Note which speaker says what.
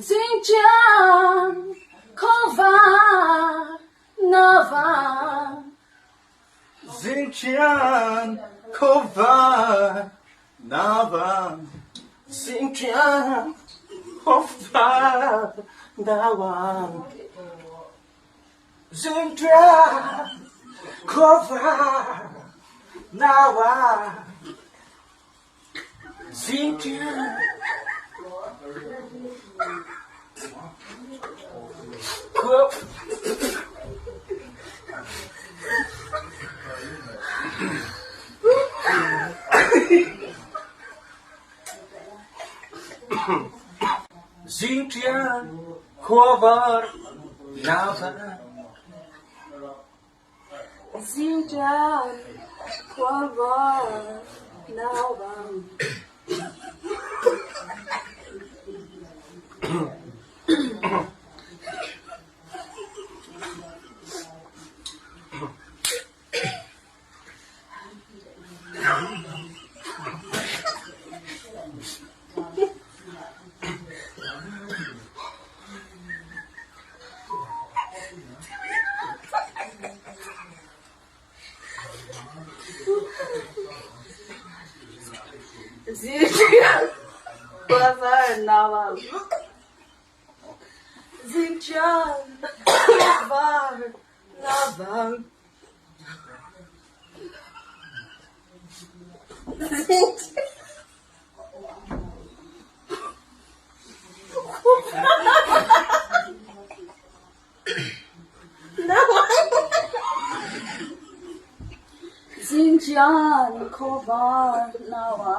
Speaker 1: Xinjiang Kovar Nava
Speaker 2: Xinjiang Kovar Nava Xinjiang Kovar Nava Xinjiang Kovar Nava Xinjiang Xinjiang Kovar Nava
Speaker 1: Xinjiang Kovar Nava Xinjiang Kovar Nava Xinjiang Kovar Nava Xinjiang Kovar Nava